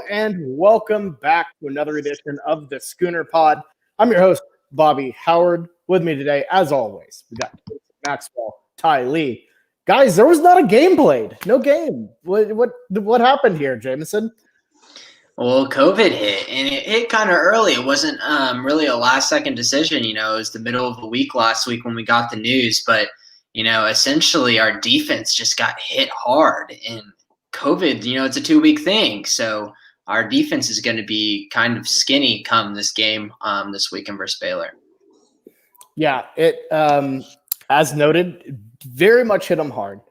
and welcome back to another edition of the Schooner Pod. I'm your host, Bobby Howard. With me today, as always, we got Maxwell, Ty Lee. Guys, there was not a game played. No game. What happened here, Jameson? Well, COVID hit, and it hit kind of early. It wasn't really a last-second decision. It was the middle of the week last week when we got the news. But, essentially our defense just got hit hard. And COVID, it's a 2-week thing. So our defense is going to be kind of skinny come this game this weekend versus Baylor. Yeah, it as noted, very much hit them hard.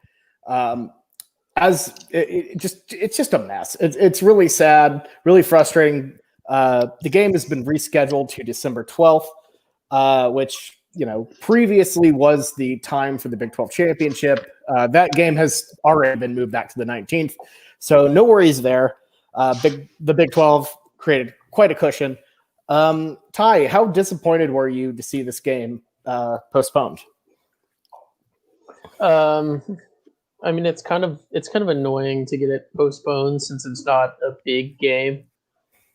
It's just a mess. It's really sad, really frustrating. The game has been rescheduled to December 12th, which previously was the time for the Big 12 championship. That game has already been moved back to the 19th, so no worries there. The Big 12 created quite a cushion. Ty, how disappointed were you to see this game postponed? It's kind of annoying to get it postponed since it's not a big game,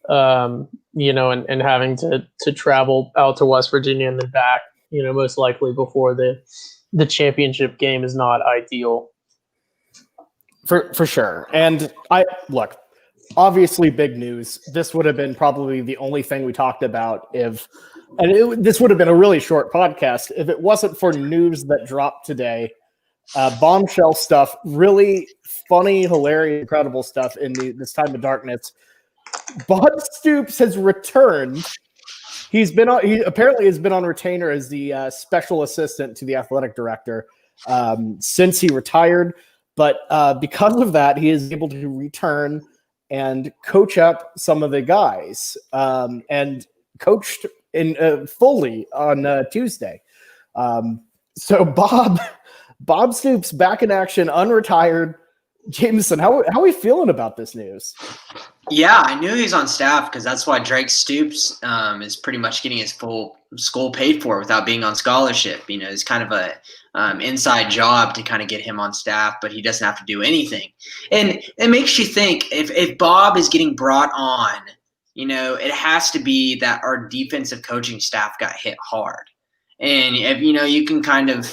and having to travel out to West Virginia and then back, most likely before the championship game is not ideal. For sure. And obviously big news. This would have been probably the only thing we talked about this would have been a really short podcast if it wasn't for news that dropped today. Bombshell stuff, really funny, hilarious, incredible stuff in this time of darkness. Bob Stoops has returned. He apparently has been on retainer as the special assistant to the athletic director since he retired. But because of that, he is able to return and coach up some of the guys and coached fully on Tuesday. So Bob Stoops back in action, unretired. Jameson, how are we feeling about this news? Yeah, I knew he was on staff because that's why Drake Stoops is pretty much getting his full school paid for without being on scholarship. It's kind of a inside job to kind of get him on staff, but he doesn't have to do anything. And it makes you think if Bob is getting brought on, it has to be that our defensive coaching staff got hit hard. And if you can kind of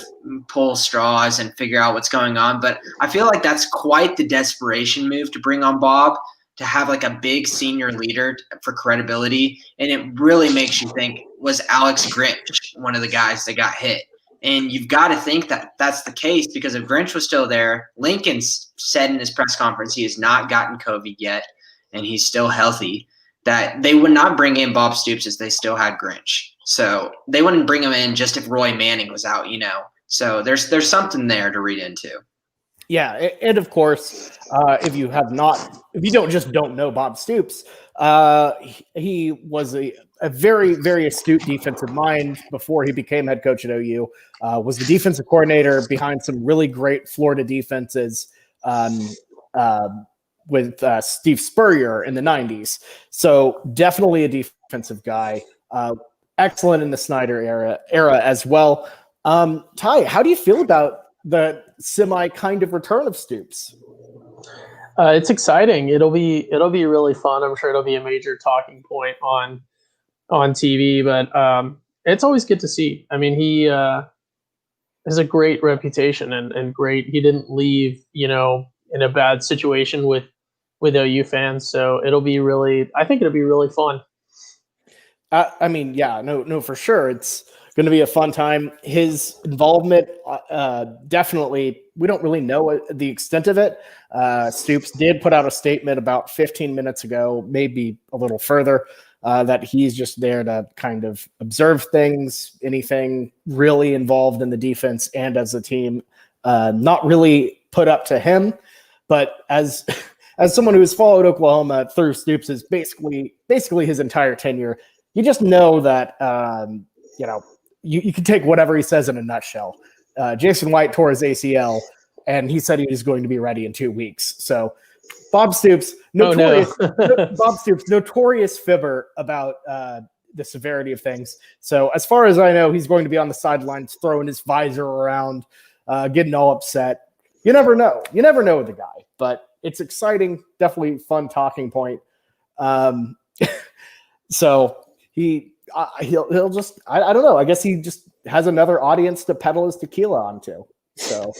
pull straws and figure out what's going on, but I feel like that's quite the desperation move to bring on Bob, to have like a big senior leader for credibility. And it really makes you think, was Alex Grinch one of the guys that got hit? And you've got to think that that's the case, because if Grinch was still there, Lincoln said in his press conference he has not gotten COVID yet and he's still healthy, that they would not bring in Bob Stoops as they still had Grinch. So they wouldn't bring him in just if Roy Manning was out, So there's something there to read into. Yeah, and of course, if you don't know Bob Stoops, he was a very, very astute defensive mind before he became head coach at OU. Was the defensive coordinator behind some really great Florida defenses with Steve Spurrier in the 90s. So definitely a defensive guy. Excellent in the Snyder era as well. Ty, how do you feel about the semi kind of return of Stoops? It's exciting. It'll be really fun. I'm sure it'll be a major talking point on TV, but it's always good to see. He has a great reputation and great. He didn't leave, in a bad situation with OU fans. So I think it'll be really fun. No, for sure. It's going to be a fun time. His involvement, definitely, we don't really know the extent of it. Stoops did put out a statement about 15 minutes ago, maybe a little further, that he's just there to kind of observe things, anything really involved in the defense and as a team, not really put up to him. But as someone who has followed Oklahoma through Stoops' is basically his entire tenure, you just know that, you can take whatever he says in a nutshell. Jason White tore his ACL, and he said he was going to be ready in 2 weeks. So Bob Stoops, notorious fibber about the severity of things. So as far as I know, he's going to be on the sidelines throwing his visor around, getting all upset. You never know. You never know with the guy, but it's exciting. Definitely fun talking point. Um, so he'll just I don't know. I guess he just has another audience to peddle his tequila onto. So,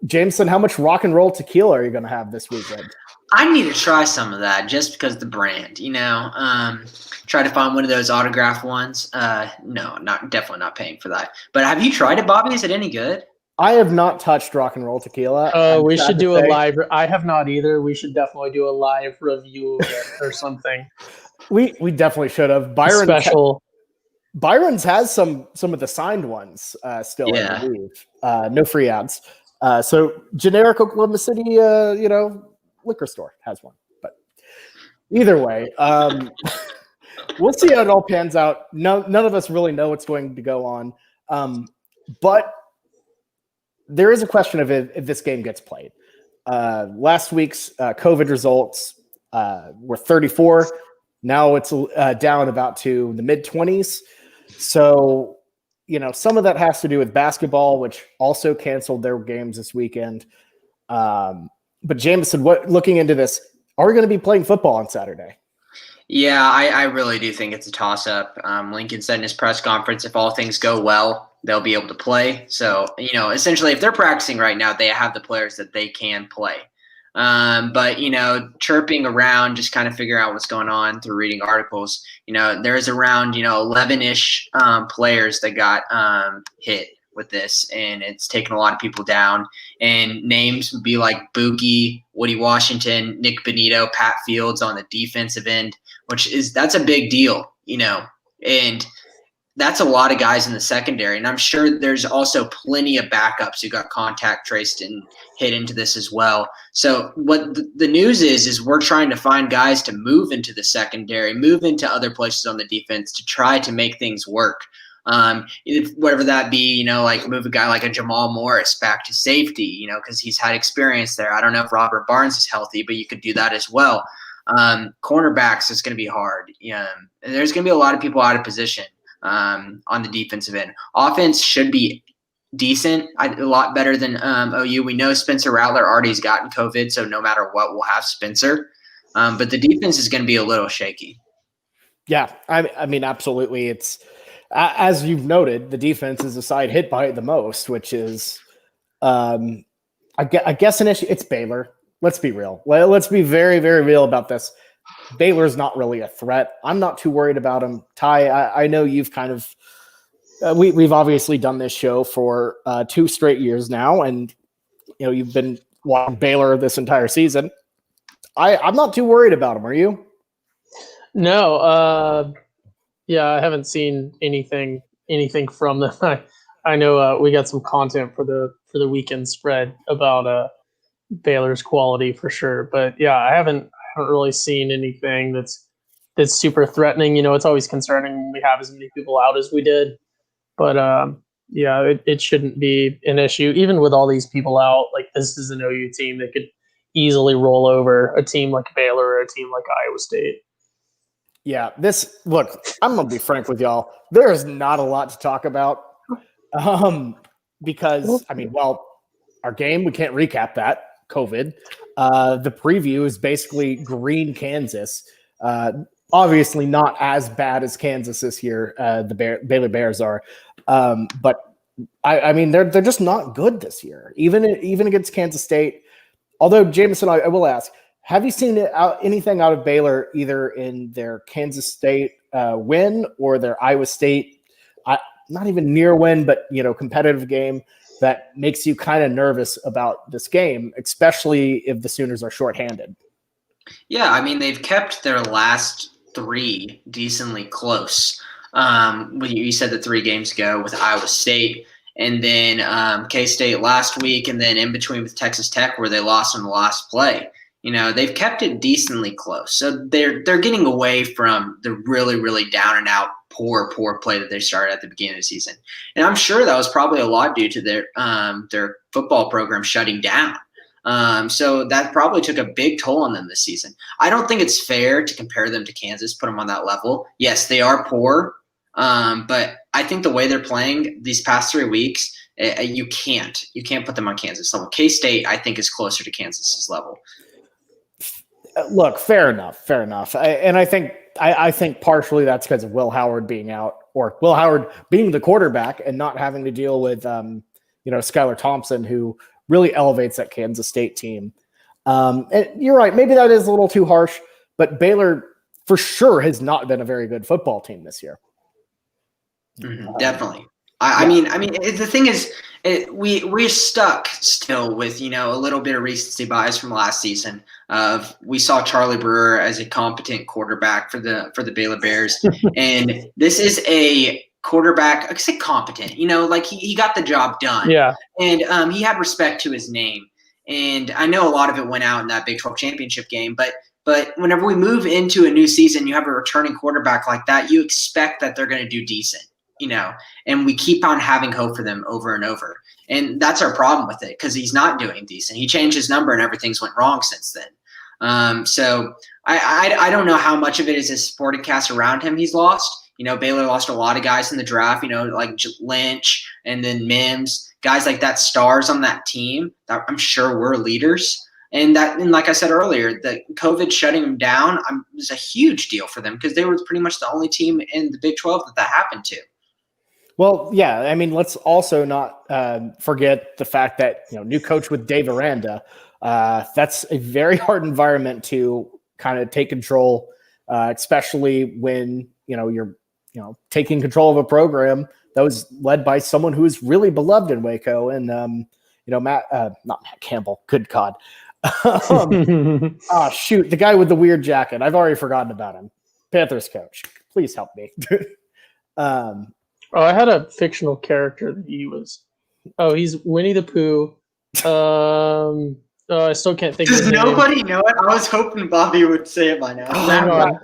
Jameson, how much rock and roll tequila are you going to have this weekend? I need to try some of that just because the brand, try to find one of those autographed ones. No, definitely not paying for that. But have you tried it, Bobby? Is it any good? I have not touched rock and roll tequila. We should do a live. I have not either. We should definitely do a live review of it or something. We definitely should have. Byron's has some of the signed ones still, Yeah. I believe. No free ads. So generic Oklahoma City, liquor store has one. But either way, we'll see how it all pans out. None of us really know what's going to go on. But there is a question of if this game gets played. Last week's COVID results were 34. Now it's down about to the mid-20s. So, some of that has to do with basketball, which also canceled their games this weekend. But Jameson, looking into this, are we going to be playing football on Saturday? Yeah, I really do think it's a toss-up. Lincoln said in his press conference, if all things go well, they'll be able to play. So, essentially, if they're practicing right now, they have the players that they can play. But, chirping around, just kind of figuring out what's going on through reading articles, there's around, 11-ish players that got hit with this, and it's taken a lot of people down. And names would be like Buki, Woody Washington, Nick Benito, Pat Fields on the defensive end, that's a big deal, and that's a lot of guys in the secondary. And I'm sure there's also plenty of backups who got contact traced and hit into this as well. So what the news is we're trying to find guys to move into the secondary, move into other places on the defense to try to make things work. Whatever that be, like move a guy like a Jamal Morris back to safety, because he's had experience there. I don't know if Robert Barnes is healthy, but you could do that as well. Cornerbacks is going to be hard. And there's going to be a lot of people out of position on the defensive end. Offense should be decent, a lot better than OU. We know Spencer Rattler already has gotten COVID, so no matter what, we'll have Spencer. But the defense is going to be a little shaky. Yeah, I mean, absolutely. It's as you've noted, the defense is the side hit by it the most, which is, I guess, an issue. It's Baylor. Let's be real. Let's be very, very real about this. Baylor's not really a threat. I'm not too worried about him. Ty, I know you've kind of we've obviously done this show for 2 straight years now, and you've been watching Baylor this entire season. I'm not too worried about him. Are you? No. Yeah, I haven't seen anything from them. I know we got some content for the weekend spread about Baylor's quality for sure, but yeah, I haven't really seen anything that's super threatening. It's always concerning when we have as many people out as we did, but yeah, it shouldn't be an issue. Even with all these people out, like this is an OU team that could easily roll over a team like Baylor or a team like Iowa State. Yeah, look, I'm going to be frank with y'all. There is not a lot to talk about because, our game, we can't recap that, COVID. The preview is basically green Kansas. Obviously not as bad as Kansas this year, the Baylor Bears are. But, they're just not good this year, even against Kansas State. Although, Jameson, I will ask, have you seen anything out of Baylor either in their Kansas State win or their Iowa State, not even near win, but competitive game that makes you kind of nervous about this game, especially if the Sooners are shorthanded? Yeah, they've kept their last 3 decently close. You said the 3 games ago with Iowa State, and then K-State last week, and then in between with Texas Tech where they lost on the last play. They've kept it decently close. So they're getting away from the really, really down and out poor play that they started at the beginning of the season. And I'm sure that was probably a lot due to their football program shutting down. So that probably took a big toll on them this season. I don't think it's fair to compare them to Kansas, put them on that level. Yes, they are poor, but I think the way they're playing these past 3 weeks, you can't put them on Kansas level. K-State, I think, is closer to Kansas's level. Look, fair enough. I think partially that's because of Will Howard being out, or Will Howard being the quarterback and not having to deal with Skylar Thompson, who really elevates that Kansas State team. And you're right, maybe that is a little too harsh, but Baylor for sure has not been a very good football team this year. Definitely. I mean, the thing is, we're stuck still with a little bit of recency bias from last season. We saw Charlie Brewer as a competent quarterback for the Baylor Bears, and this is a quarterback. I say competent, like he got the job done. Yeah, and he had respect to his name, and I know a lot of it went out in that Big 12 championship game, but whenever we move into a new season, you have a returning quarterback like that, you expect that they're going to do decent. And we keep on having hope for them over and over. And that's our problem with it, because he's not doing decent. He changed his number and everything's went wrong since then. So I don't know how much of it is his supporting cast around him he's lost. Baylor lost a lot of guys in the draft, like Lynch and then Mims, guys like that, stars on that team that I'm sure were leaders. And like I said earlier, the COVID shutting them down was a huge deal for them, because they were pretty much the only team in the Big 12 that happened to. Well, yeah, I mean, let's also not forget the fact that, new coach with Dave Aranda, that's a very hard environment to kind of take control, especially when, you're, taking control of a program that was led by someone who is really beloved in Waco. And, not Matt Campbell, good God. Shoot, the guy with the weird jacket. I've already forgotten about him. Panthers coach. Please help me. I had a fictional character that he's Winnie the Pooh. I still can't think of his name. Does nobody know it? I was hoping Bobby would say it by now. Hang on.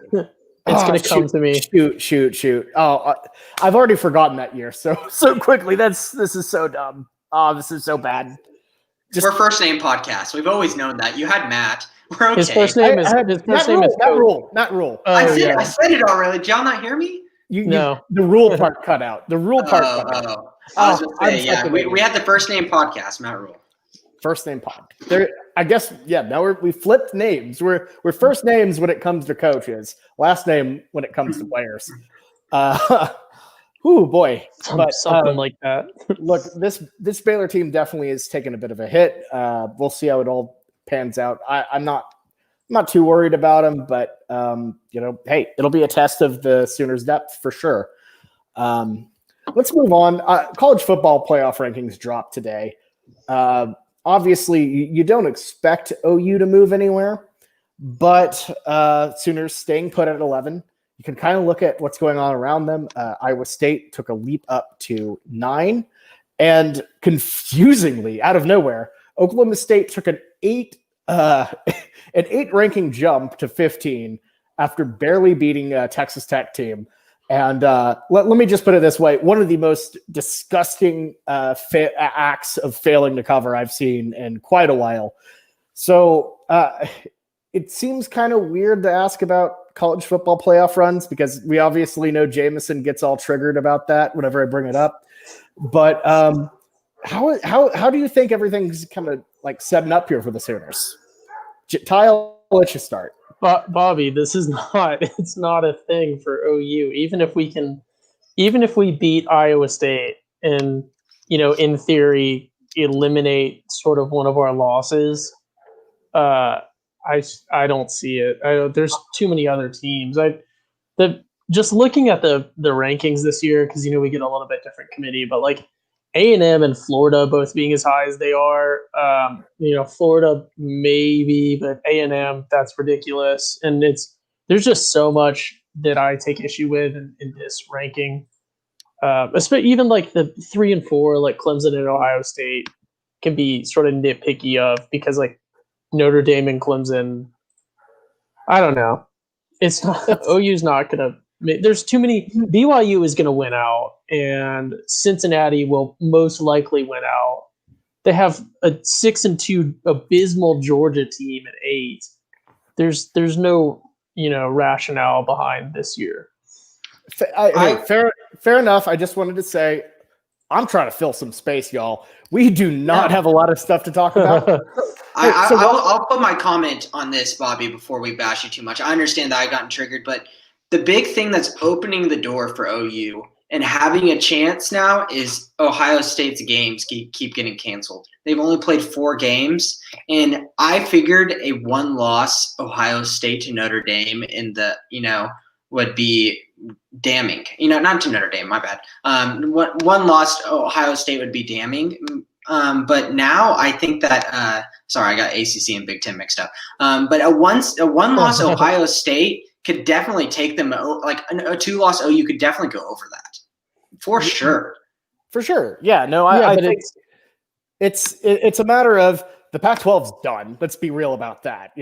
It's going to come to me. Shoot. Oh, I've already forgotten that year so quickly. This is so dumb. Oh, this is so bad. We're first name podcast. We've always known that. You had Matt. We're okay. His first name is Matt Rule. I said it already. Did y'all not hear me? The rule part cut out. The rule part cut out. I was going to say, yeah, we had the first name podcast, Matt Rule. First name pod. There, I guess, yeah. Now we flipped names. We're first names when it comes to coaches. Last name when it comes to players. Oh boy, something like that. Look, this Baylor team definitely is taking a bit of a hit. We'll see how it all pans out. I'm not too worried about them, but hey, it'll be a test of the Sooners' depth for sure. Let's move on. College football playoff rankings dropped today. Obviously, you don't expect OU to move anywhere, but Sooners staying put at 11. You can kind of look at what's going on around them. Iowa State took a leap up to 9, and confusingly, out of nowhere, Oklahoma State took an 8 ranking jump to 15 after barely beating a Texas Tech team. And let me just put it this way. One of the most disgusting acts of failing to cover I've seen in quite a while. So it seems kind of weird to ask about college football playoff runs, because we obviously know Jameson gets all triggered about that whenever I bring it up. But how do you think everything's kind of like setting up here for the Sooners? Ty, I'll let you start. Bobby, it's not a thing for OU. Even if we beat Iowa State and, in theory, eliminate sort of one of our losses, I don't see it. There's too many other teams. Just looking at the rankings this year, because, we get a little bit different committee, but like A&M and Florida both being as high as they are, Florida maybe, but A&M, that's ridiculous. And there's just so much that I take issue with in this ranking. Especially even like the 3 and 4, like Clemson and Ohio State, can be sort of nitpicky of, because like Notre Dame and Clemson, I don't know. It's not OU's not gonna. There's too many. BYU is gonna win out, and Cincinnati will most likely win out. They have a 6-2 abysmal Georgia team at 8. There's no rationale behind this year. Fair enough. I just wanted to say I'm trying to fill some space, y'all. We do not have a lot of stuff to talk about. I'll put my comment on this, Bobby, before we bash you too much. I understand that I've gotten triggered, but the big thing that's opening the door for OU and having a chance now is Ohio State's games keep getting canceled. They've only played 4 games, and I figured a 1-loss Ohio State to Notre Dame would be damning. Not to Notre Dame, my bad. One loss Ohio State would be damning. But now I think that sorry, I got ACC and Big Ten mixed up. But a one-loss Ohio State could definitely take them. Like a 2-loss OU could definitely go over that for sure. For sure, yeah. No, I think it's a matter of the Pac-12's done. Let's be real about that.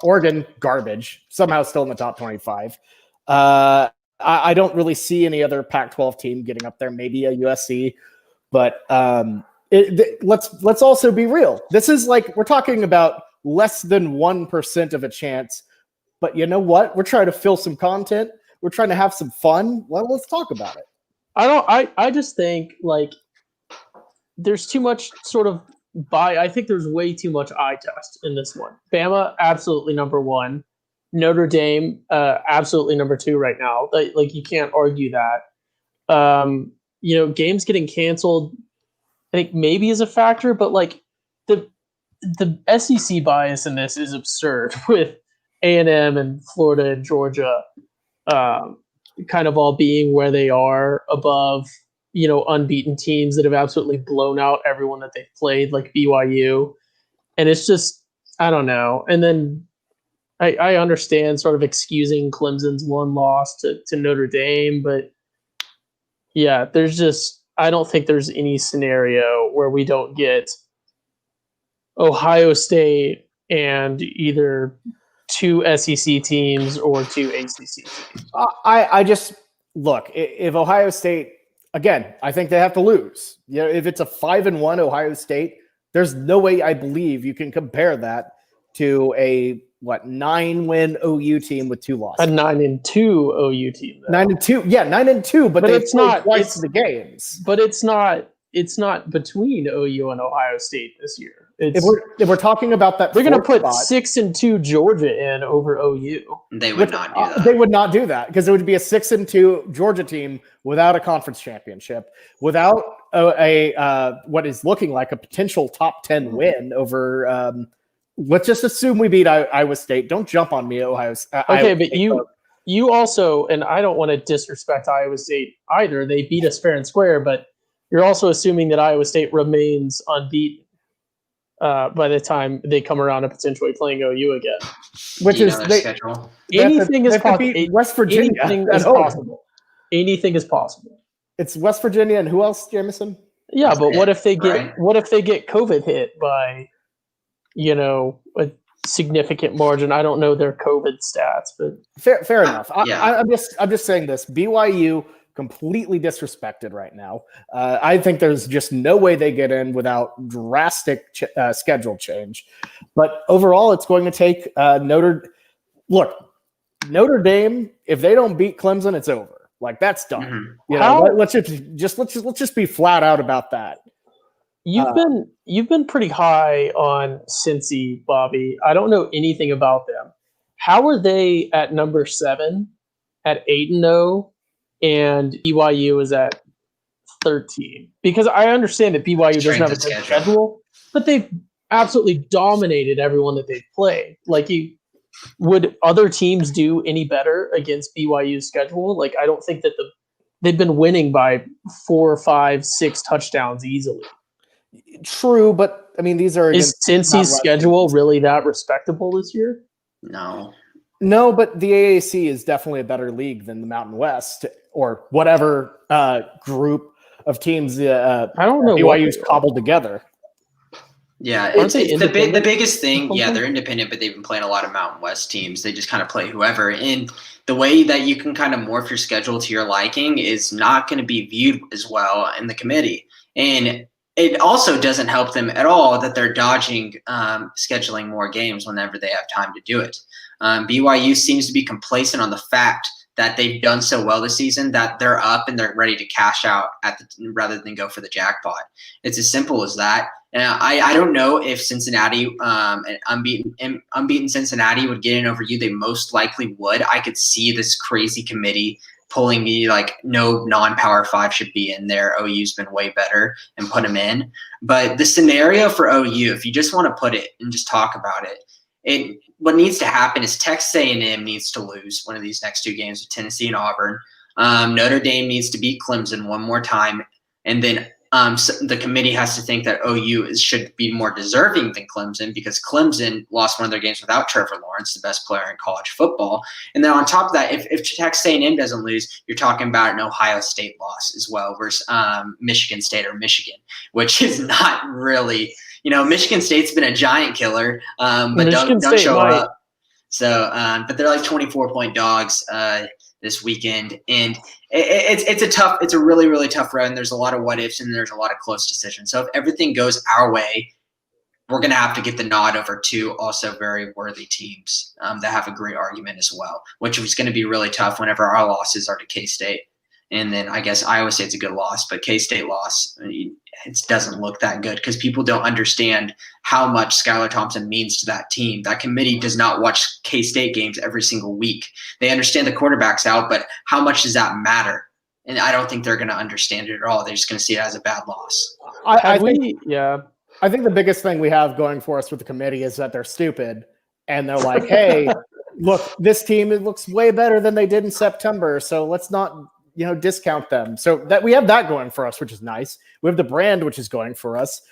Oregon garbage, somehow still in the top 25. I don't really see any other Pac-12 team getting up there. Maybe a USC, but let's also be real. This is like we're talking about less than 1% of a chance. But you know what? We're trying to fill some content. We're trying to have some fun. Well, let's talk about it. I just think like there's too much sort of I think there's way too much eye test in this one. Bama, absolutely number 1. Notre Dame, absolutely number 2 right now. Like you can't argue that. Games getting canceled, I think maybe is a factor, but like the SEC bias in this is absurd with A&M and Florida and Georgia kind of all being where they are above, unbeaten teams that have absolutely blown out everyone that they've played, like BYU. And it's just, I don't know. And then I understand sort of excusing Clemson's 1 loss to Notre Dame, but yeah, I don't think there's any scenario where we don't get Ohio State and either 2 SEC teams or 2 ACC teams. I just look, if Ohio State, again, I think they have to lose. If it's a 5-1 Ohio State, there's no way I believe you can compare that to a 9-win OU team with 2 losses. A 9-2 OU team. Though. 9-2, yeah, 9-2, but it's not twice the games. But it's not between OU and Ohio State this year. If we're talking about that, they're going to put 6-2 Georgia in over OU. They would not do that. They would not do that because it would be a 6-2 Georgia team without a conference championship, without what is looking like a potential top 10 win over. Let's just assume we beat Iowa State. Don't jump on me, Ohio State. Okay, but you also, and I don't want to disrespect Iowa State either. They beat us fair and square, but you're also assuming that Iowa State remains unbeaten by the time they come around to potentially playing OU again. Which is schedule. Anything is possible. West Virginia. Anything is possible. Anything is possible. It's West Virginia and who else, Jameson? Yeah, but what if they get COVID hit by a significant margin? I don't know their COVID stats, but fair enough. I'm just saying this. BYU completely disrespected right now. I think there's just no way they get in without drastic schedule change. But overall, it's going to take Notre Dame. If they don't beat Clemson, it's over. Like that's done. Mm-hmm. Let's just be flat out about that. You've been pretty high on Cincy, Bobby. I don't know anything about them. How are they at number 7 at 8-0, and BYU is at 13? Because I understand that BYU doesn't have a good schedule, but they've absolutely dominated everyone that they've played. Like, would other teams do any better against BYU's schedule? Like, I don't think that they've been winning by 4, 5, 6 touchdowns easily. True, but I mean, these are is Cincy's schedule really that respectable this year? No, but the AAC is definitely a better league than the Mountain West or whatever group of teams. I don't know BYU's cobbled together. Yeah, it's the biggest thing. Yeah, they're independent, but they've been playing a lot of Mountain West teams. They just kind of play whoever. And the way that you can kind of morph your schedule to your liking is not going to be viewed as well in the committee. And it also doesn't help them at all that they're dodging scheduling more games whenever they have time to do it. BYU seems to be complacent on the fact that they've done so well this season that they're up and they're ready to cash out rather than go for the jackpot. It's as simple as that. And I don't know if Cincinnati, an unbeaten Cincinnati would get in over you. They most likely would. I could see this crazy committee pulling me like no non-power 5 should be in there. OU's been way better and put them in. But the scenario for OU, if you just want to put it and just talk about it, what needs to happen is Texas A&M needs to lose one of these next 2 games with Tennessee and Auburn. Notre Dame needs to beat Clemson one more time, and then so the committee has to think that OU should be more deserving than Clemson because Clemson lost one of their games without Trevor Lawrence, the best player in college football. And then on top of that, if Texas A&M doesn't lose, you're talking about an Ohio State loss as well versus Michigan State or Michigan, which is not really – Michigan State's been a giant killer, but don't show up. So, but they're like 24-point dogs this weekend, and it's a really, really tough run. There's a lot of what ifs and there's a lot of close decisions. So if everything goes our way, we're going to have to get the nod over 2 also very worthy teams that have a great argument as well, which is going to be really tough whenever our losses are to K-State. And then I guess Iowa State's a good loss, but K-State loss, it doesn't look that good because people don't understand how much Skylar Thompson means to that team. That committee does not watch K-State games every single week. They understand the quarterback's out, but how much does that matter? And I don't think they're going to understand it at all. They're just going to see it as a bad loss. I think the biggest thing we have going for us with the committee is that they're stupid. And they're like, hey, look, this team, it looks way better than they did in September. So let's not – discount them. So that we have that going for us, which is nice. We have the brand, which is going for us.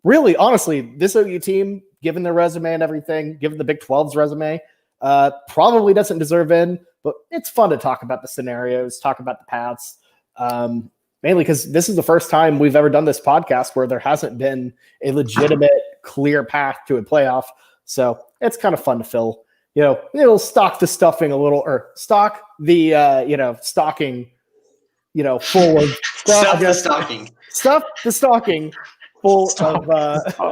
Really, honestly, this OU team, given their resume and everything, given the Big 12's resume, probably doesn't deserve in, but it's fun to talk about the scenarios, talk about the paths, mainly because this is the first time we've ever done this podcast where there hasn't been a legitimate, clear path to a playoff. So it's kind of fun to fill, it'll stock the stuffing a little, or stock the, stocking, full of stuff the stocking. Stuff the stocking full of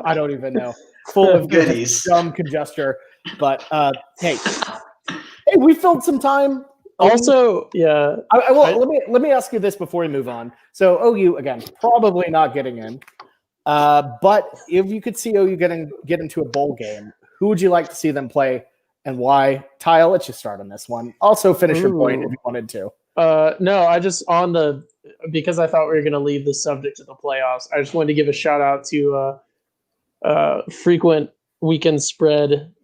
I don't even know. Full of goodies. Dumb congestion. But hey, we filled some time. Also, yeah. Let me ask you this before we move on. So OU again, probably not getting in. But if you could see OU get into a bowl game, who would you like to see them play and why? Ty, I'll let you start on this one. Also finish your point if you wanted to. No, I just because I thought we were going to leave the subject to the playoffs. I just wanted to give a shout out to frequent weekend spread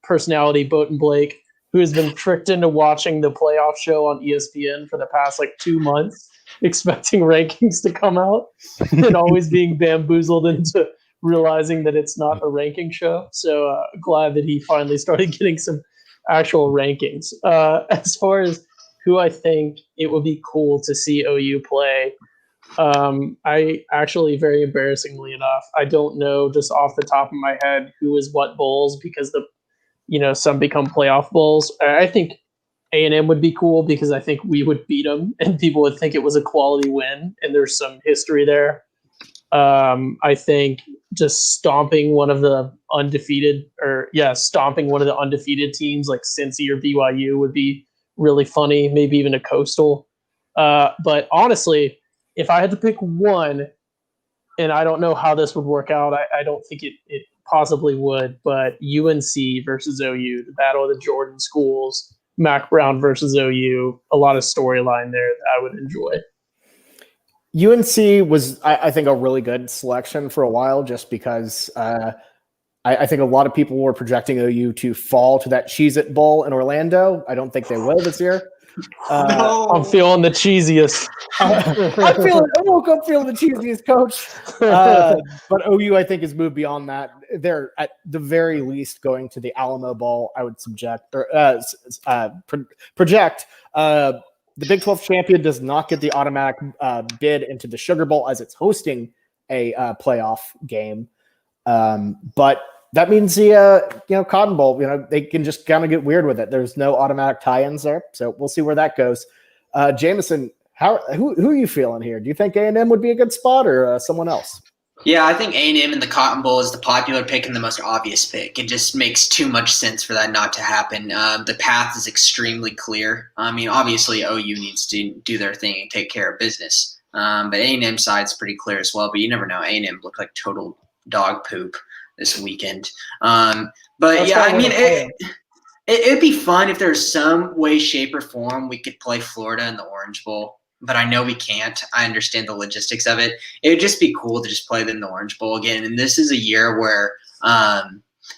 personality Boat Blake, who has been tricked into watching the playoff show on ESPN for the past 2 months, expecting rankings to come out and always being bamboozled into realizing that it's not a ranking show. So glad that he finally started getting some actual rankings. As far as who I think it would be cool to see OU play. I actually, very embarrassingly enough, I don't know just off the top of my head who is what bowls because some become playoff bowls. I think A&M would be cool because I think we would beat them and people would think it was a quality win and there's some history there. I think just stomping one of the undefeated teams like Cincy or BYU would be really funny, maybe even a Coastal. But honestly, if I had to pick one, and I don't know how this would work out, I don't think it possibly would, but UNC versus OU, the battle of the Jordan schools, Mac Brown versus OU, a lot of storyline there that I would enjoy. UNC was, I think, a really good selection for a while just because I think a lot of people were projecting OU to fall to that Cheez-It Bowl in Orlando. I don't think they will this year. No. I'm feeling the cheesiest. I woke up feeling the cheesiest, coach. But OU, I think, has moved beyond that. They're at the very least going to the Alamo Bowl. I would project. The Big 12 champion does not get the automatic bid into the Sugar Bowl as it's hosting a playoff game. But that means the Cotton Bowl, they can just kind of get weird with it. There's no automatic tie-ins there, so we'll see where that goes. Jameson, who are you feeling here? Do you think A&M would be a good spot or someone else? Yeah, I think A&M in the Cotton Bowl is the popular pick and the most obvious pick. It just makes too much sense for that not to happen. The path is extremely clear. I mean, obviously OU needs to do their thing and take care of business. But A&M side's pretty clear as well. But you never know. A&M looked like total dog poop this weekend. But That's yeah, why I mean, wanna play 'em. it'd be fun if there's some way, shape, or form we could play Florida in the Orange Bowl. But I know we can't. I understand the logistics of it. It would just be cool to just play them in the Orange Bowl again. And this is a year where,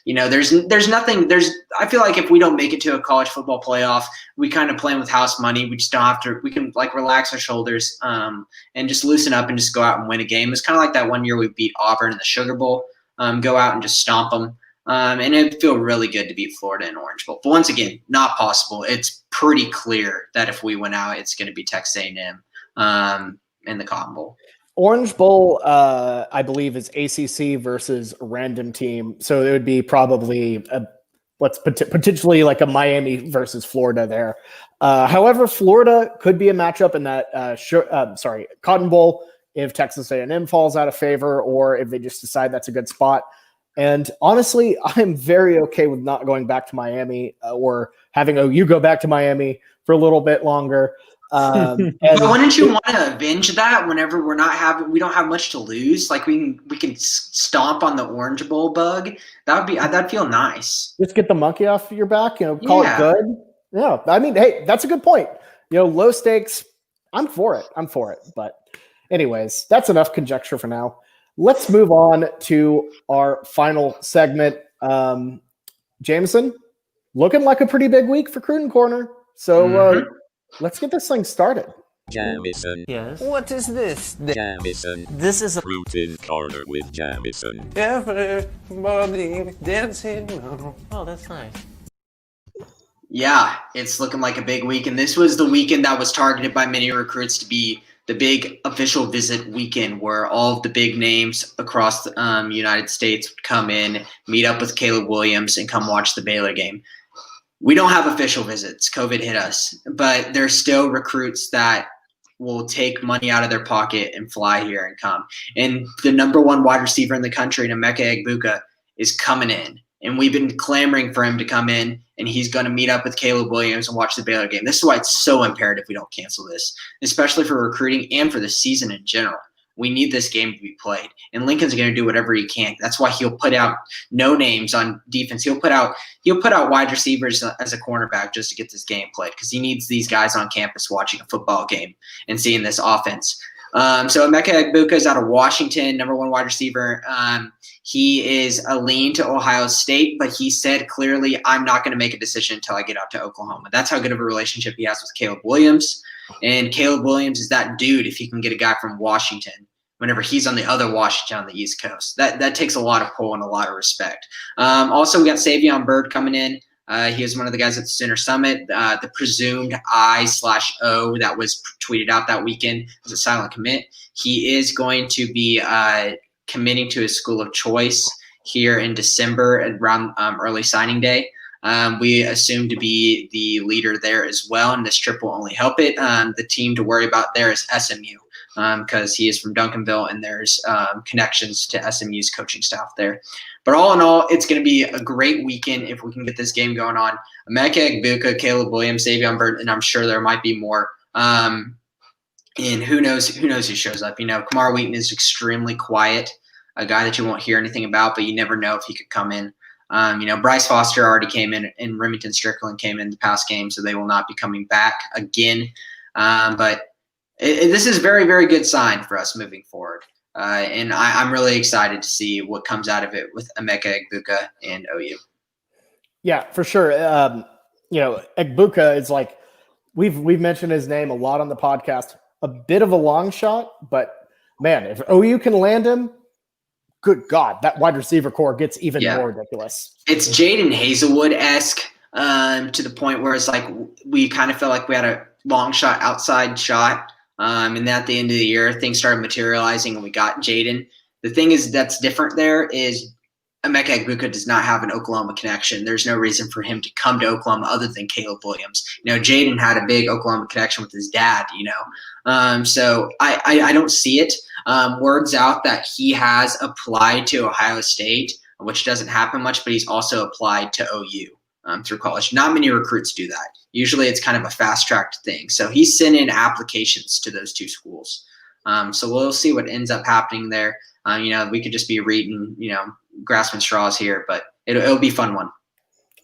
there's nothing. I feel like if we don't make it to a college football playoff, we kind of playing with house money. We just don't have to. We can like relax our shoulders and just loosen up and just go out and win a game. It's kind of like that one year we beat Auburn in the Sugar Bowl. Go out and just stomp them. And it'd feel really good to beat Florida in Orange Bowl. But once again, not possible. It's pretty clear that if we win out, it's going to be Texas A&M in the Cotton Bowl. Orange Bowl, I believe, is ACC versus a random team. So it would be probably potentially like a Miami versus Florida there. However, Florida could be a matchup in that Cotton Bowl if Texas A&M falls out of favor or if they just decide that's a good spot. And honestly, I'm very okay with not going back to Miami or having OU go back to Miami for a little bit longer. But wouldn't you want to avenge that whenever we don't have much to lose? Like we can stomp on the Orange Bowl bug. That'd feel nice. Just get the monkey off your back, call it good. Yeah. I mean, hey, that's a good point. Low stakes. I'm for it. But anyways, that's enough conjecture for now. Let's move on to our final segment. Jameson, looking like a pretty big week for Cruden Corner. So let's get this thing started. Jamison. Yes. What is this? Jamison. This is a Cruden Corner with Jamison. everybody dancing. Oh, that's nice. Yeah, it's looking like a big week. And this was the weekend that was targeted by many recruits to be the big official visit weekend where all of the big names across the United States would come in, meet up with Caleb Williams, and come watch the Baylor game. We don't have official visits. COVID hit us. But there's still recruits that will take money out of their pocket and fly here and come. And the number one wide receiver in the country, Emeka Egbuka, is coming in. And we've been clamoring for him to come in, and he's going to meet up with Caleb Williams and watch the Baylor game. This is why it's so imperative we don't cancel this, especially for recruiting and for the season in general. We need this game to be played, and Lincoln's going to do whatever he can. That's why he'll put out no names on defense. He'll put out wide receivers as a cornerback just to get this game played because he needs these guys on campus watching a football game and seeing this offense. So Emeka Egbuka is out of Washington, number one wide receiver. He is a lean to Ohio State, but he said clearly, I'm not going to make a decision until I get out to Oklahoma. That's how good of a relationship he has with Caleb Williams. And Caleb Williams is that dude if he can get a guy from Washington whenever he's on the other Washington on the East Coast. That takes a lot of pull and a lot of respect. Also, we got Savion Byrd coming in. He was one of the guys at the Center Summit. The presumed I/O that was tweeted out that weekend was a silent commit. He is going to be committing to his school of choice here in December around early signing day. We assume to be the leader there as well, and this trip will only help it. The team to worry about there is SMU because he is from Duncanville, and there's connections to SMU's coaching staff there. But all in all, it's going to be a great weekend if we can get this game going on. Emeka Egbuka, Caleb Williams, Savion Byrd, and I'm sure there might be more. And who knows who shows up. Kamar Wheaton is extremely quiet, a guy that you won't hear anything about, but you never know if he could come in. Bryce Foster already came in, and Remington Strickland came in the past game, so they will not be coming back again. But this is a very, very good sign for us moving forward. And I'm really excited to see what comes out of it with Emeka Egbuka and OU. Yeah, for sure. Egbuka is like we've mentioned his name a lot on the podcast. A bit of a long shot, but man, if OU can land him, good God, that wide receiver core gets even more ridiculous. It's Jaden Hazelwood-esque to the point where it's like we kind of felt like we had a long shot, outside shot. And then at the end of the year, things started materializing and we got Jaden. The thing is that's different there is Emeka Egbuka does not have an Oklahoma connection. There's no reason for him to come to Oklahoma other than Caleb Williams. Jaden had a big Oklahoma connection with his dad, So I don't see it. Words out that he has applied to Ohio State, which doesn't happen much, but he's also applied to OU through college. Not many recruits do that. Usually it's kind of a fast-tracked thing. So he's sent in applications to those two schools. So we'll see what ends up happening there. We could just be reading, grasping straws here, but it'll be a fun one.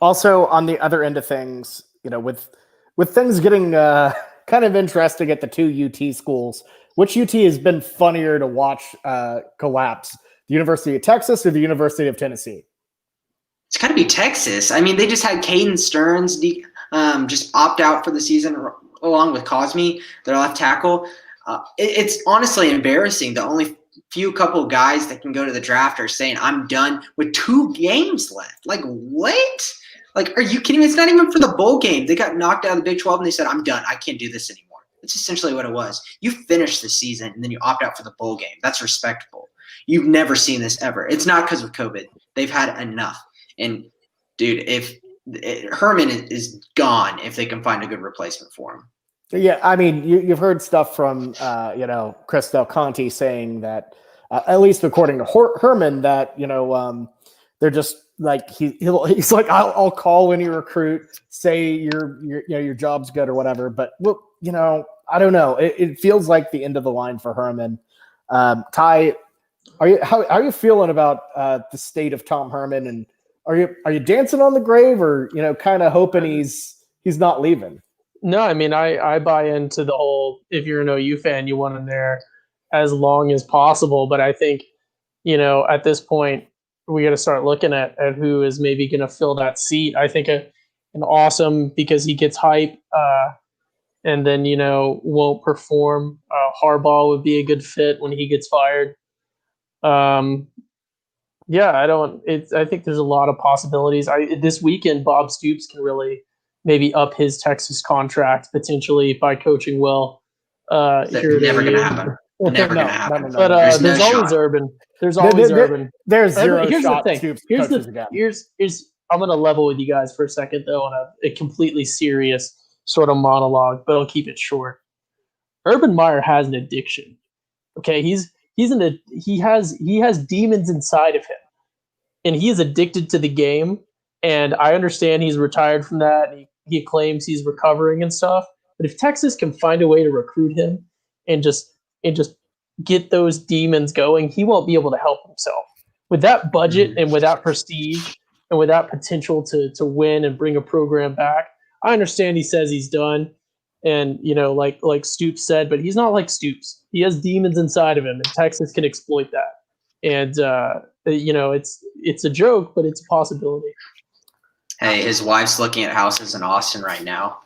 Also, on the other end of things, with things getting kind of interesting at the two UT schools, which UT has been funnier to watch collapse? The University of Texas or the University of Tennessee? It's got to be Texas. I mean, they just had Caden Stearns just opt out for the season along with Cosme, their left tackle. It's honestly embarrassing. The only couple guys that can go to the draft are saying, I'm done with 2 games left. Like, what? Like, are you kidding me? It's not even for the bowl game. They got knocked out of the Big 12 and they said, I'm done. I can't do this anymore. That's essentially what it was. You finish the season and then you opt out for the bowl game. That's respectable. You've never seen this ever. It's not because of COVID. They've had enough. And, dude, Herman is gone if they can find a good replacement for him. Yeah, I mean, you've heard stuff from, Chris Del Conte saying that, at least according to Herman, that, they're just like, he's like, I'll call any recruit, say your job's good or whatever. But, well, I don't know. It feels like the end of the line for Herman. Ty, how are you feeling about the state of Tom Herman, and are you dancing on the grave, or kind of hoping he's not leaving? No, I mean I buy into the whole, if you're an OU fan, you want him there as long as possible. But I think at this point we got to start looking at who is maybe going to fill that seat. I think an awesome, because he gets hype and then won't perform. Harbaugh would be a good fit when he gets fired. I think there's a lot of possibilities. This weekend, Bob Stoops can really maybe up his Texas contract potentially by coaching well. Never going to happen. Never going to happen. But there's always Urban. There's always Urban. There's zero Here's shot. The thing. Here's I'm going to level with you guys for a second, though, on a completely serious sort of monologue, but I'll keep it short. Urban Meyer has an addiction. Okay, he has demons inside of him, and he is addicted to the game. And I understand he's retired from that, and he claims he's recovering and stuff. But if Texas can find a way to recruit him and just get those demons going, he won't be able to help himself. With that budget and with that prestige and with that potential to win and bring a program back, I understand he says he's done. And, like Stoops said, but he's not like Stoops. He has demons inside of him, and Texas can exploit that. And, it's a joke, but it's a possibility. Hey, his wife's looking at houses in Austin right now.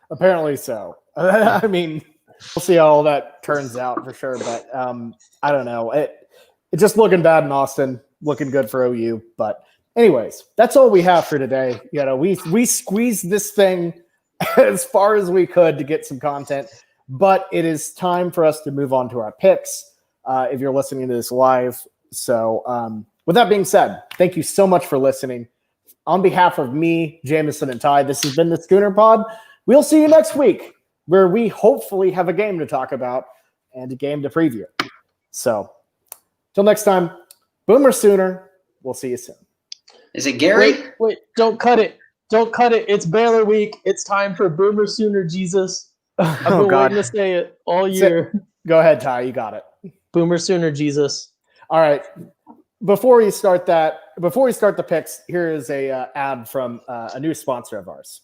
Apparently so. I mean, we'll see how all that turns out for sure. But I don't know. It's just looking bad in Austin, looking good for OU. But anyways, that's all we have for today. We squeezed this thing as far as we could to get some content, but it is time for us to move on to our picks if you're listening to this live. So with that being said, thank you so much for listening. On behalf of me, Jameson, and Ty, this has been the Schooner Pod. We'll see you next week, where we hopefully have a game to talk about and a game to preview. So till next time, Boomer Sooner. We'll see you soon. Is it Gary? Wait, don't cut it. Don't cut it. It's Baylor week. It's time for Boomer Sooner Jesus. I've been waiting to say it all year. Go ahead, Ty. You got it. Boomer Sooner Jesus. All right. Before we start the picks, here is a ad from a new sponsor of ours.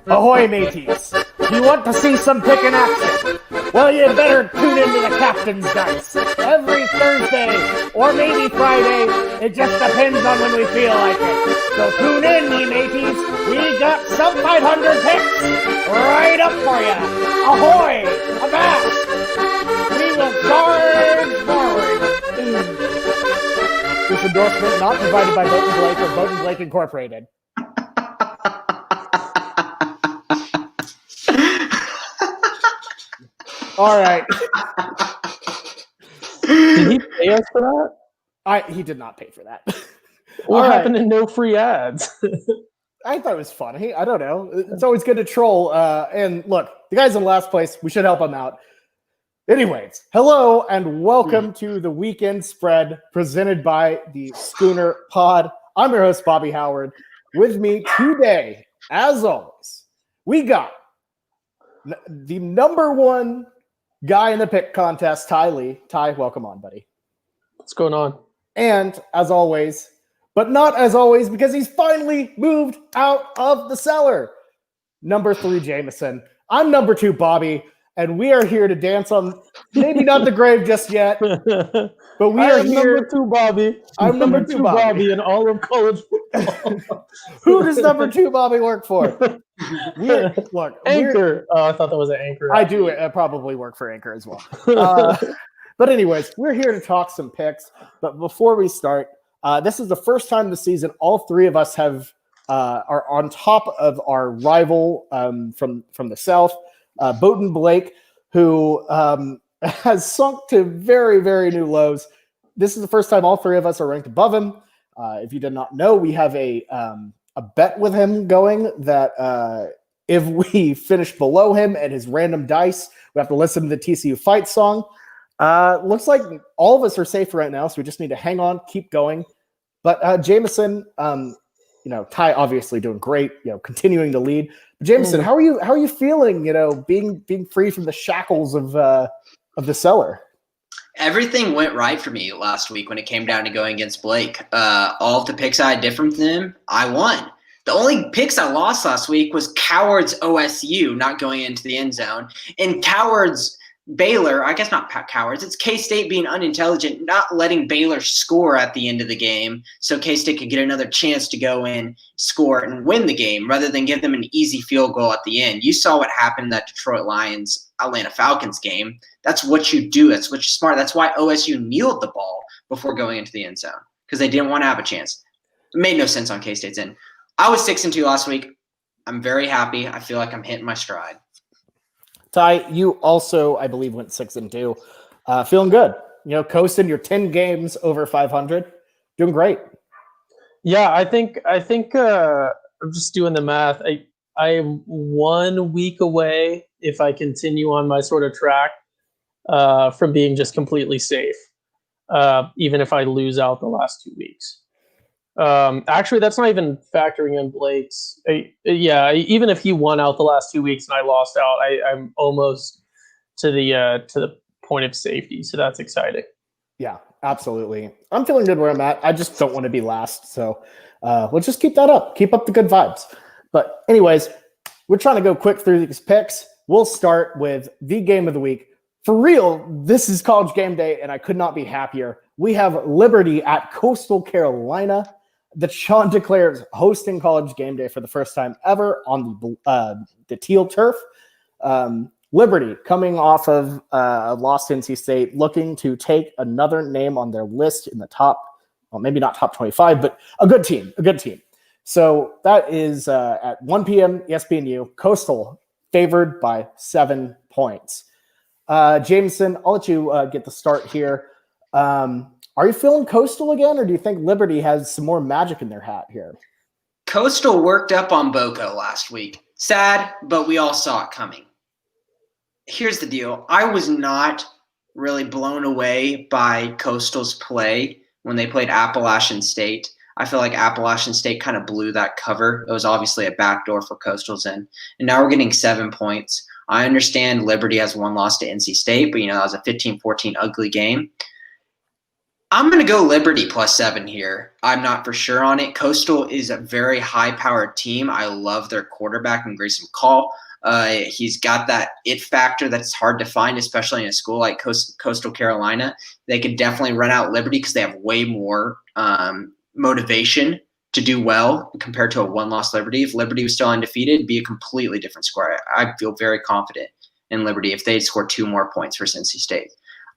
Ahoy, mateys! You want to see some picking action? Well, you better tune into the Captain's Dice every Thursday or maybe Friday. It just depends on when we feel like it. So tune in, ye mateys. We got some 500 picks right up for you. Ahoy! Avast! We will charge forward. This endorsement not provided by Bowden Blake or Bowden Blake Incorporated. All right. Did he pay us for that? He did not pay for that. What happened to no free ads? I thought it was funny. I don't know. It's always good to troll. And look, the guy's in last place. We should help him out. Anyways, hello and welcome to the Weekend Spread presented by the Schooner Pod. I'm your host, Bobby Howard. With me today, as always, we got the number one guy in the pick contest, Ty Lee. Ty, welcome on, buddy. What's going on? And as always, but not as always, because he's finally moved out of the cellar. Number 3, Jameson. I'm number 2, Bobby, and we are here to dance on maybe not the grave just yet, but we are here. Number 2, Bobby. I'm number 2, Bobby, in all of college football. Who does number 2 Bobby work for? Anchor. Oh, I thought that was an Anchor. I do probably work for Anchor as well. But anyways, we're here to talk some picks. But before we start, this is the first time this season all three of us are on top of our rival from the South, Bowden Blake, who has sunk to very, very new lows. This is the first time all three of us are ranked above him. If you did not know, we have a bet with him going that if we finish below him and his random dice, we have to listen to the TCU fight song. Looks like all of us are safe right now, so we just need to hang on, keep going. But Jameson, Ty obviously doing great, continuing to lead. But Jameson, how are you feeling? Being free from the shackles of the cellar. Everything went right for me last week when it came down to going against Blake. All of the picks I had different from him, I won. The only picks I lost last week was Coward's OSU not going into the end zone, and Coward's Baylor, I guess not Cowards, it's K-State being unintelligent, not letting Baylor score at the end of the game so K-State could get another chance to go in, score, and win the game rather than give them an easy field goal at the end. You saw what happened in that Detroit Lions Atlanta Falcons game. That's what you do. That's what you're smart. That's why OSU kneeled the ball before going into the end zone, because they didn't want to have a chance. It made no sense on K-State's end. I was 6-2 last week. I'm very happy. I feel like I'm hitting my stride. Ty, you also, I believe, went 6-2. Feeling good. Coasting your 10 games over 500. Doing great. Yeah, I think I'm just doing the math. I am 1 week away, if I continue on my sort of track, from being just completely safe, even if I lose out the last 2 weeks. Actually, that's not even factoring in Blake's. Even if he won out the last 2 weeks and I lost out, I'm almost to the point of safety. So that's exciting. Yeah, absolutely. I'm feeling good where I'm at. I just don't want to be last. So we'll just keep that up. Keep up the good vibes. But anyways, we're trying to go quick through these picks. We'll start with the game of the week. For real, this is College Game Day, and I could not be happier. We have Liberty at Coastal Carolina. The Chanticleer is hosting College Game Day for the first time ever on the teal turf. Liberty, coming off of lost NC State, looking to take another name on their list in the top, well, maybe not top 25, but a good team. So that is at 1 p.m. ESPNU. Coastal favored by 7 points. Jameson, I'll let you get the start here. Are you feeling Coastal again, or do you think Liberty has some more magic in their hat here? Coastal worked up on Boko last week. Sad, but we all saw it coming. Here's the deal. I was not really blown away by Coastal's play when they played Appalachian State. I feel like Appalachian State kind of blew that cover. It was obviously a backdoor for Coastal's end. And now we're getting 7 points. I understand Liberty has one loss to NC State, but, that was a 15-14 ugly game. I'm going to go Liberty +7 here. I'm not for sure on it. Coastal is a very high-powered team. I love their quarterback in Grayson McCall. He's got that it factor that's hard to find, especially in a school like Coastal Carolina. They could definitely run out Liberty because they have way more motivation to do well compared to a one-loss Liberty. If Liberty was still undefeated, it'd be a completely different score. I feel very confident in Liberty if they score 2 more points versus NC State.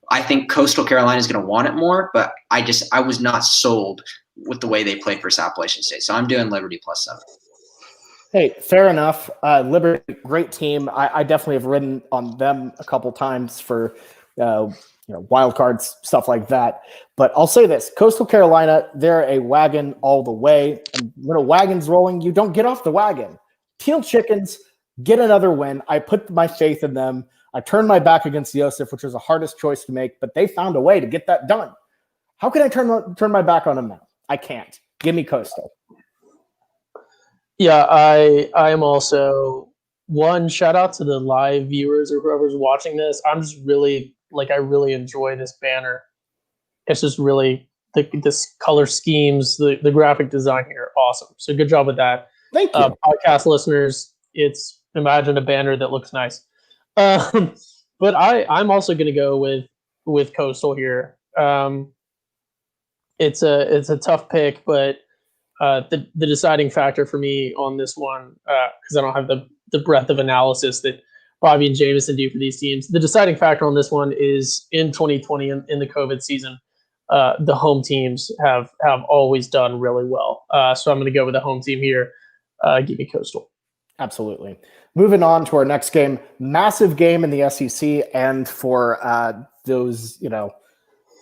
I think Coastal Carolina is going to want it more, but I was not sold with the way they played versus Appalachian State. So I'm doing Liberty +7. Hey, fair enough. Liberty, great team. I definitely have ridden on them a couple times for wild cards, stuff like that. But I'll say this: Coastal Carolina, they're a wagon all the way. And when a wagon's rolling, you don't get off the wagon. Teal Chickens get another win. I put my faith in them. I turned my back against Yosef, which was the hardest choice to make, but they found a way to get that done. How can I turn my back on them now? I can't. Give me Coastal. Yeah, I am also one shout out to the live viewers or whoever's watching this. I'm just really I really enjoy this banner. It's just really this color schemes, the graphic design here, awesome. So good job with that. Thank you. Podcast listeners, imagine a banner that looks nice. But I'm also going to go with Coastal here. It's a tough pick, but the deciding factor for me on this one, because I don't have the breadth of analysis that Bobby and Jameson do for these teams. The deciding factor on this one is in 2020 in the COVID season, the home teams have always done really well. So I'm going to go with the home team here. Give me Coastal. Absolutely. Moving on to our next game, massive game in the SEC, and for those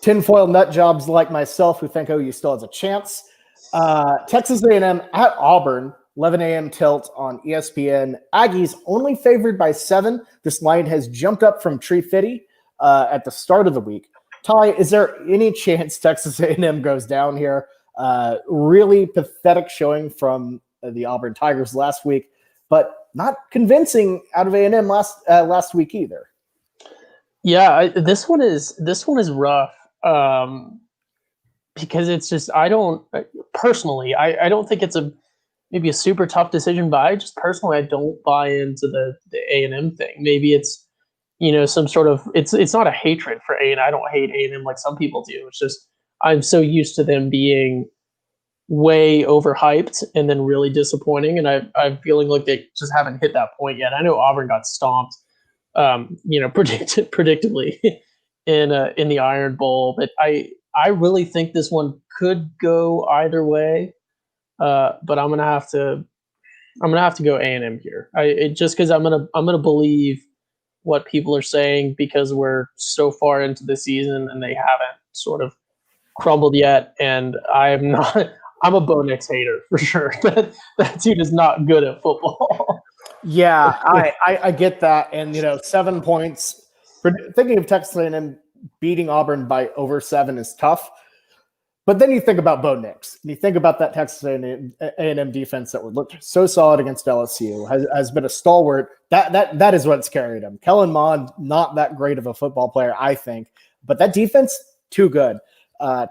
tinfoil nut jobs like myself who think OU still has a chance. Texas A&M at Auburn. 11 a.m. tilt on ESPN. Aggies only favored by 7. This line has jumped up from Tree Fitty at the start of the week. Ty, is there any chance Texas A&M goes down here? Really pathetic showing from the Auburn Tigers last week, but not convincing out of A&M last week either. Yeah, this one is rough because it's just I don't think it's maybe a super tough decision, but I just personally I don't buy into the A&M thing. Maybe it's some sort of it's not a hatred for A&M. I don't hate A&M like some people do. It's just I'm so used to them being way overhyped and then really disappointing, and I'm feeling like they just haven't hit that point yet. I know Auburn got stomped, predictably in the Iron Bowl, but I really think this one could go either way. But I'm gonna have to go A&M here. Just because I'm gonna believe what people are saying because we're so far into the season and they haven't sort of crumbled yet. And I'm a Bo Nix hater for sure. That team is not good at football. Yeah, I get that, and 7 points. Thinking of Texas A&M beating Auburn by over 7 is tough. But then you think about Bo Nix, and you think about that Texas A&M defense that would look so solid against LSU, has been a stalwart. That is what's carried him. Kellen Mond, not that great of a football player, I think, but that defense, too good.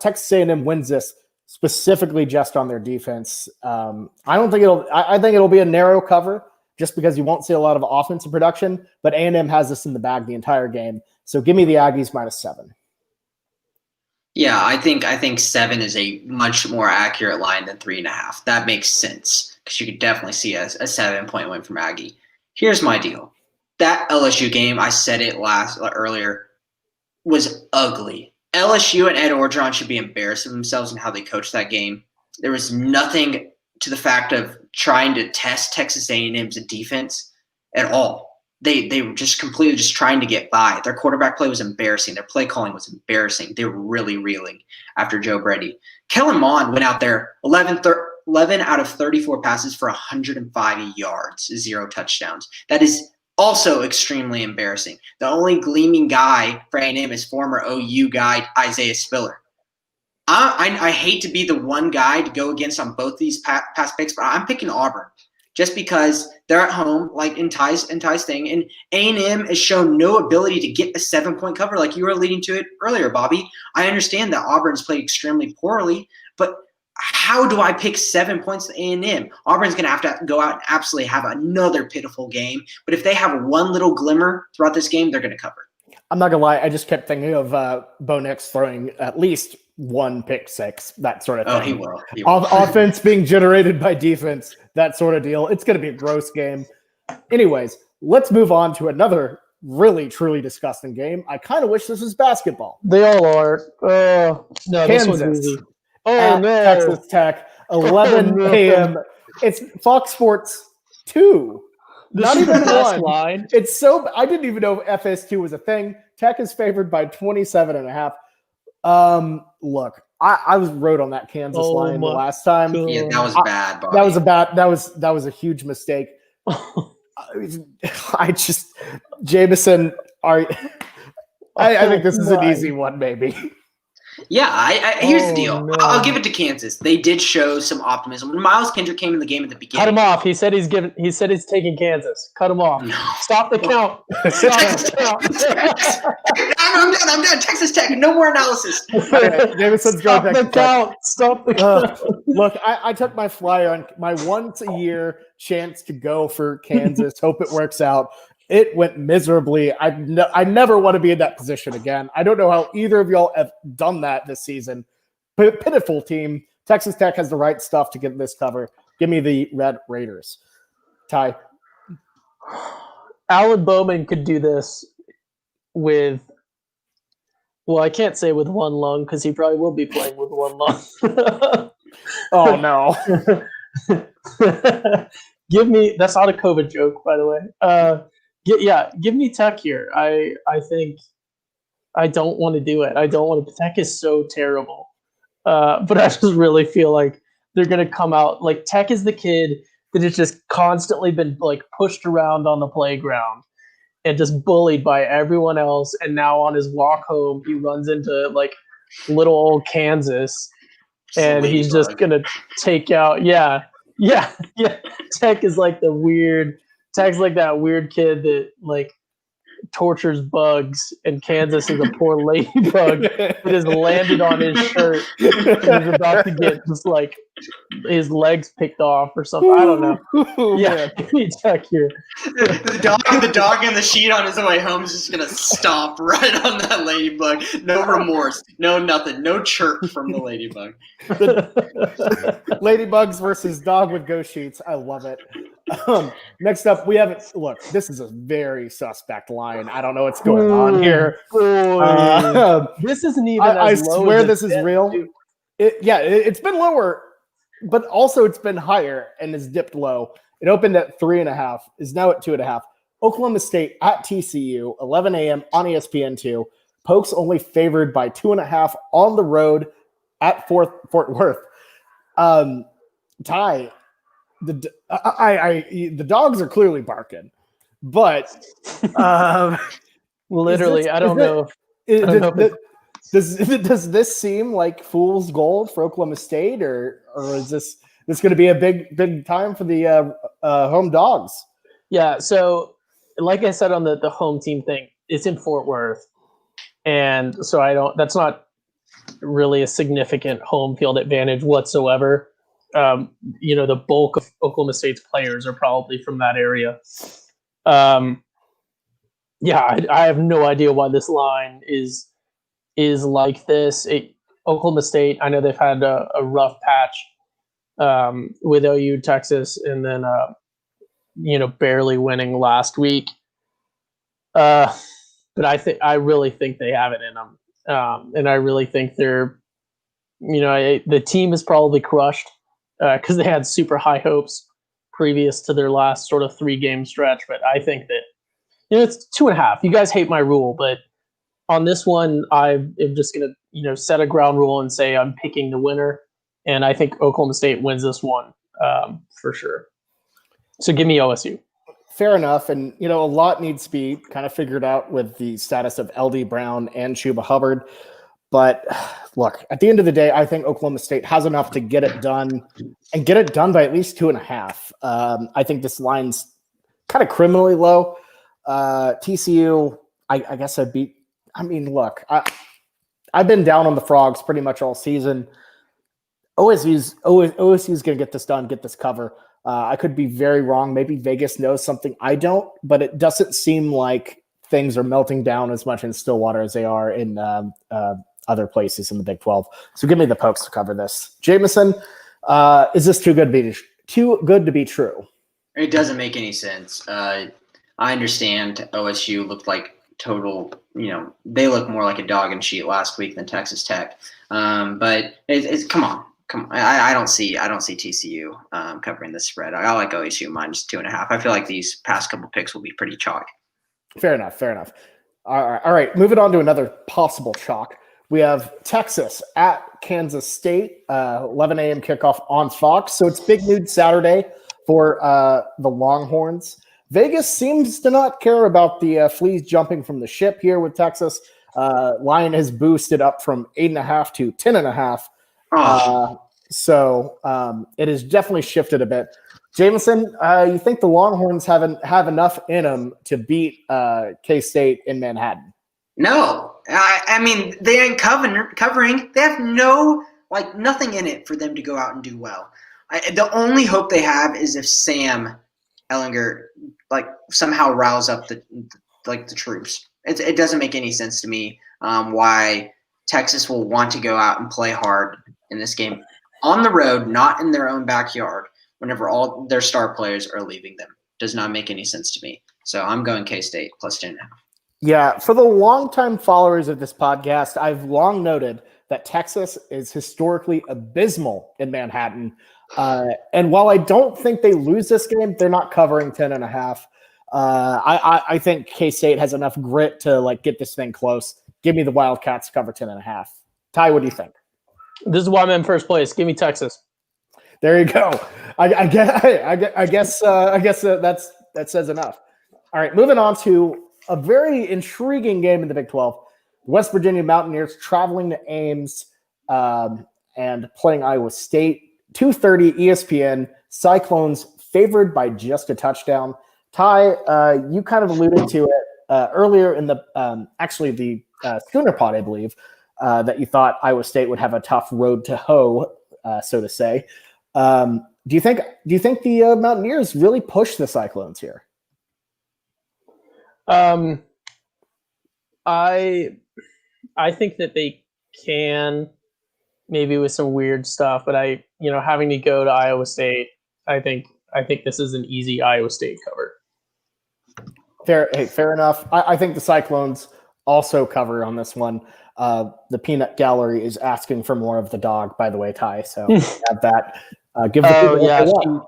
Texas A&M wins this specifically just on their defense. I think it'll be a narrow cover just because you won't see a lot of offensive production, but A&M has this in the bag the entire game. So give me the Aggies -7. Yeah, I think 7 is a much more accurate line than 3.5. That makes sense because you could definitely see a 7-point win from Aggie. Here's my deal: that LSU game, I said it earlier, was ugly. LSU and Ed Orgeron should be embarrassed of themselves in how they coached that game. There was nothing to the fact of trying to test Texas A&M's defense at all. They were just completely just trying to get by. Their quarterback play was embarrassing. Their play calling was embarrassing. They were really reeling after Joe Brady. Kellen Mond went out there 11 out of 34 passes for 105 yards, 0 touchdowns. That is also extremely embarrassing. The only gleaming guy for A&M is former OU guy Isaiah Spiller. I hate to be the one guy to go against on both these past picks, but I'm picking Auburn. Just because they're at home, like in Ty's thing, and A&M has shown no ability to get a 7-point cover like you were alluding to it earlier, Bobby. I understand that Auburn's played extremely poorly, but how do I pick 7 points to A&M? Auburn's going to have to go out and absolutely have another pitiful game, but if they have one little glimmer throughout this game, they're going to cover. I'm not going to lie, I just kept thinking of Bo Nix throwing at least 1 pick six, that sort of thing. Oh, he will. Offense being generated by defense, that sort of deal. It's going to be a gross game. Anyways, let's move on to another really, truly disgusting game. I kind of wish this was basketball. They all are. No, this one's Kansas easy. at no. Texas Tech, 11 a.m. It's Fox Sports 2. Not even one. line. It's so. I didn't even know FS2 was a thing. Tech is favored by 27.5. Look, I was wrote on that Kansas line the last time. God. Yeah, that was bad, Bobby. That was a huge mistake. I just Jameson. I think this is an easy one, maybe. Yeah, here's the deal. No. I'll give it to Kansas. They did show some optimism. When Miles Kendrick came in the game at the beginning. Cut him off. He said he's taking Kansas. Cut him off. No. Stop the count. Stop the count. I'm done. Texas Tech. No more analysis. Jameson's Stop going the Texas Tech. count. Stop the count. Look, I took my flyer on my once a year chance to go for Kansas. Hope it works out. It went miserably. I never want to be in that position again. I don't know how either of y'all have done that this season. Pitiful team. Texas Tech has the right stuff to get this cover. Give me the Red Raiders. Ty. Alan Bowman could do this with, well, I can't say with one lung because he probably will be playing with one lung. Oh, no. Give me, that's not a COVID joke, by the way. Give me Tech here. I think I don't want to do it. I don't want to. Tech is so terrible. But I just really feel like they're going to come out. Like, Tech is the kid that has just constantly been, like, pushed around on the playground and just bullied by everyone else. And now on his walk home, he runs into, like, little old Kansas. And he's just going to take out. Yeah. Tech is like Tech's like that weird kid that, like, tortures bugs, and Kansas is a poor ladybug that has landed on his shirt and is about to get just, like, his legs picked off or something. I don't know. Yeah, give me Tech here. The dog in the sheet on his way home is just gonna stop right on that ladybug. No remorse, no nothing, no chirp from the ladybug. Ladybugs versus dog with ghost sheets. I love it. Next up, we have it. Look, this is a very suspect line. I don't know what's going on here. This isn't even. I swear this is real. It's been lower, but also it's been higher and has dipped low. It opened at 3.5, is now at 2.5. Oklahoma State at TCU, 11 a.m. on ESPN2. Pokes only favored by 2.5 on the road at Fort Worth. Ty, the dogs are clearly barking, but literally, I don't know. Does this seem like fool's gold for Oklahoma State, or is this going to be a big time for the home dogs? Yeah. So, like I said on the home team thing, it's in Fort Worth, and so that's not really a significant home field advantage whatsoever. The bulk of Oklahoma State's players are probably from that area. I have no idea why this line is like this. Oklahoma State, I know they've had a rough patch with OU, Texas, and then barely winning last week. But I really think they have it in them, and I really think they're, the team is probably crushed because they had super high hopes previous to their last sort of 3-game stretch. But I think that it's 2.5. You guys hate my rule, but on this one, I am just going to, set a ground rule and say I'm picking the winner. And I think Oklahoma State wins this one for sure. So give me OSU. Fair enough. And, a lot needs to be kind of figured out with the status of LD Brown and Chuba Hubbard. But look, at the end of the day, I think Oklahoma State has enough to get it done and get it done by at least 2.5. I think this line's kind of criminally low. TCU, I guess I've been down on the Frogs pretty much all season. OSU's going to get this done, get this cover. I could be very wrong. Maybe Vegas knows something I don't, but it doesn't seem like things are melting down as much in Stillwater as they are in other places in the Big 12. So give me the Pokes to cover this. Jameson, is this too good to be true? It doesn't make any sense. I understand OSU looked like total, they look more like a dog in sheet last week than Texas Tech. But it's come on. come on, I don't see TCU covering the spread. I like OSU minus 2.5. I feel like these past couple picks will be pretty chalk. Fair enough. All right. Moving on to another possible chalk. We have Texas at Kansas State, 11 a.m. kickoff on Fox. So it's big news Saturday for the Longhorns. Vegas seems to not care about the fleas jumping from the ship here with Texas. Line has boosted up from 8.5 to 10.5. So it has definitely shifted a bit. Jameson, you think the Longhorns have enough in them to beat K-State in Manhattan? No, I mean they ain't covering. They have nothing in it for them to go out and do well. The only hope they have is if Sam Ellinger somehow riles up the troops. It doesn't make any sense to me why Texas will want to go out and play hard in this game on the road, not in their own backyard, whenever all their star players are leaving them. Does not make any sense to me. So I'm going K-State plus 10.5. Yeah, for the longtime followers of this podcast, I've long noted that Texas is historically abysmal in Manhattan. And while I don't think they lose this game, they're not covering 10.5. I think K-State has enough grit to get this thing close. Give me the Wildcats to cover 10.5. Ty, what do you think? This is why I'm in first place. Give me Texas. There you go. I guess that says enough. All right, moving on to a very intriguing game in the Big 12. West Virginia Mountaineers traveling to Ames and playing Iowa State. 2:30 ESPN. Cyclones favored by just a touchdown. Ty, you kind of alluded to it earlier in the Schooner Pod, I believe, that you thought Iowa State would have a tough road to hoe, so to say. Do you think the Mountaineers really push the Cyclones here? I think that they can, maybe with some weird stuff, but having to go to Iowa State, I think this is an easy Iowa State cover. Fair enough. I think the Cyclones also cover on this one. The Peanut Gallery is asking for more of the dog, by the way, Ty. So have that. Give the people what they want.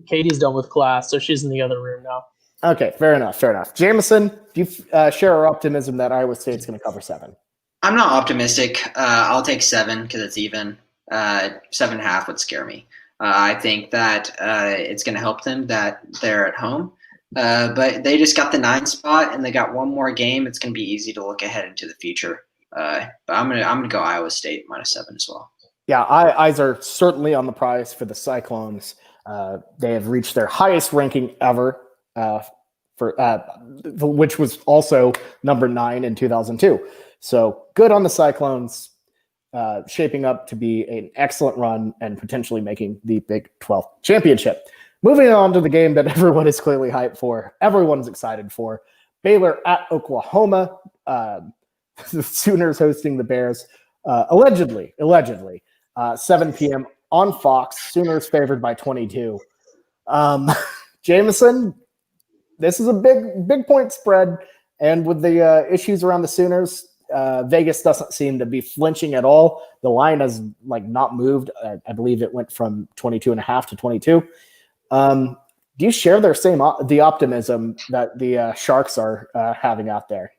Katie's done with class, so she's in the other room now. Okay, fair enough. Jameson, do you share our optimism that Iowa State's going to cover 7? I'm not optimistic. I'll take 7 because it's even. 7.5 would scare me. I think that it's going to help them that they're at home. But they just got the 9 spot and they got one more game. It's going to be easy to look ahead into the future. But I'm gonna go Iowa State minus 7 as well. Yeah, eyes are certainly on the prize for the Cyclones. They have reached their highest ranking ever, which was also number 9 in 2002. So good on the Cyclones, shaping up to be an excellent run and potentially making the Big 12 championship. Moving on to the game that everyone is clearly hyped for, everyone's excited for. Baylor at Oklahoma. The Sooners hosting the Bears, allegedly, 7 p.m. on Fox. Sooners favored by 22. Jameson, this is a big point spread, and with the issues around the Sooners, Vegas doesn't seem to be flinching at all. The line has not moved. I believe it went from 22.5 to 22. Do you share the optimism that the Sharks are having out there?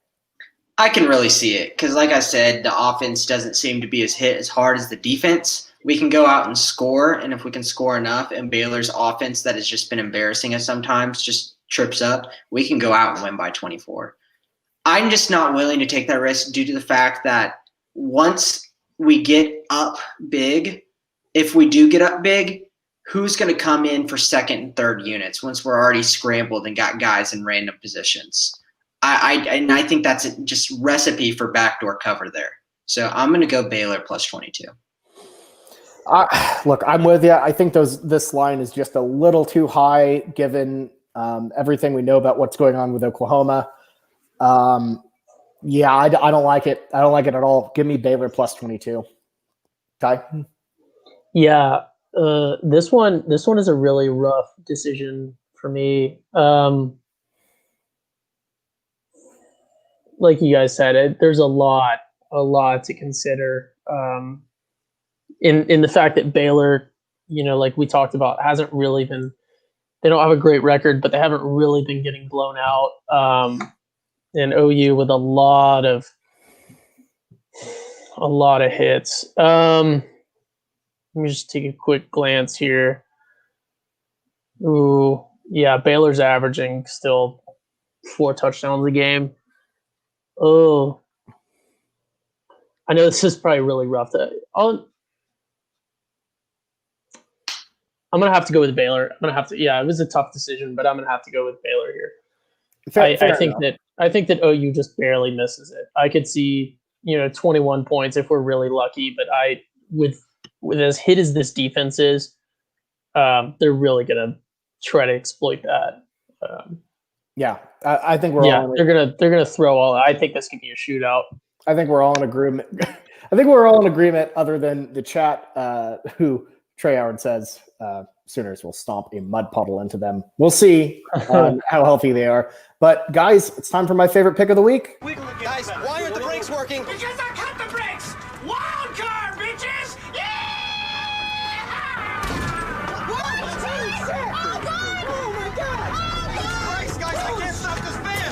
I can really see it because, like I said, the offense doesn't seem to be hit as hard as the defense. We can go out and score, and if we can score enough, and Baylor's offense that has just been embarrassing us sometimes just trips up, we can go out and win by 24. I'm just not willing to take that risk due to the fact that once we get up big, if we do get up big, who's going to come in for second and third units once we're already scrambled and got guys in random positions? I think that's just recipe for backdoor cover there. So I'm going to go Baylor plus 22. Look, I'm with you. I think this line is just a little too high given everything we know about what's going on with Oklahoma. Yeah, I don't like it. I don't like it at all. Give me Baylor plus 22. Ty? Yeah, this one is a really rough decision for me. Like you guys said, there's a lot to consider. in the fact that Baylor, like we talked about, hasn't really been. They don't have a great record, but they haven't really been getting blown out. And OU with a lot of hits. Let me just take a quick glance here. Ooh, yeah, Baylor's averaging still 4 touchdowns a game. Oh, I know this is probably really rough. I'm gonna have to go with Baylor. Yeah, it was a tough decision, but I'm gonna have to go with Baylor here. I think that OU just barely misses it. I could see 21 points if we're really lucky, but with as hit as this defense is, they're really gonna try to exploit that. Yeah, I think we're all. They're gonna throw all. I think this could be a shootout. I think we're all in agreement. I think we're all in agreement, other than the chat, who Trey Howard says Sooners will stomp a mud puddle into them. We'll see how healthy they are. But guys, it's time for my favorite pick of the week. Guys, why aren't the brakes working? Because I cut the brakes! Wild card, bitches! Yeah! What? Oh, God! Oh, my God! Christ, guys, I can't stop this van!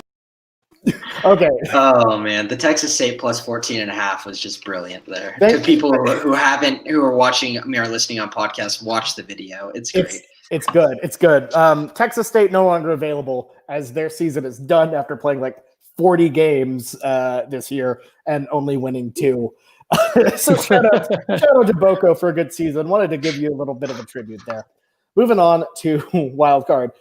Okay. Oh man, the Texas State plus 14.5 was just brilliant there. Thank To people who are watching me or listening on podcasts, watch the video. It's great. It's good. It's good. Texas State no longer available, as their season is done after playing like 40 games this year and only winning 2. So shout out to Boko for a good season. Wanted to give you a little bit of a tribute there. Moving on to wild card.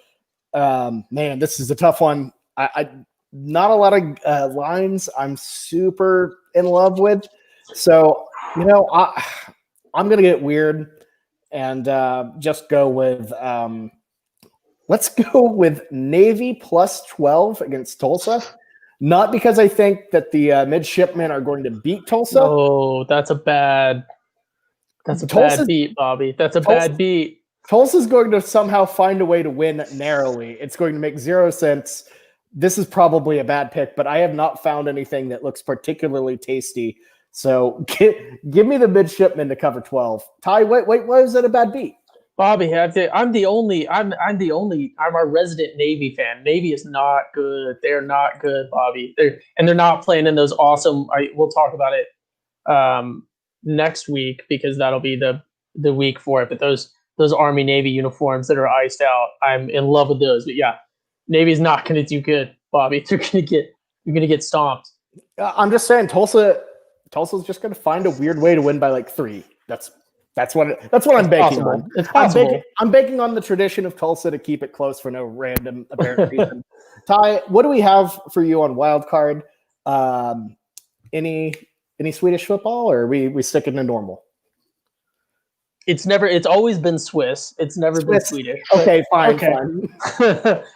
Man, this is a tough one. I not a lot of lines I'm super in love with. So, I'm going to get weird and just go with let's go with Navy plus 12 against Tulsa. Not because I think that the midshipmen are going to beat Tulsa. Oh, that's a bad beat, Bobby. That's a bad beat. Tulsa's going to somehow find a way to win narrowly. It's going to make 0 sense. This is probably a bad pick, but I have not found anything that looks particularly tasty. So give me the midshipmen to cover 12. Ty, wait, why is that a bad beat? Bobby, I'm our resident Navy fan. Navy is not good. They're not good, Bobby. They're not playing in those awesome. We'll talk about it next week, because that'll be the week for it. But those Army Navy uniforms that are iced out, I'm in love with those. But yeah, Navy's not going to do good, Bobby. You're going to get stomped. I'm just saying, Tulsa's just going to find a weird way to win by like 3. That's what I'm banking on. It's possible. I'm banking on the tradition of Tulsa to keep it close for no random apparent reason. Ty, what do we have for you on wild card? Any Swedish football, or are we sticking to normal? It's always been Swiss. It's never been Swedish. Okay, fine.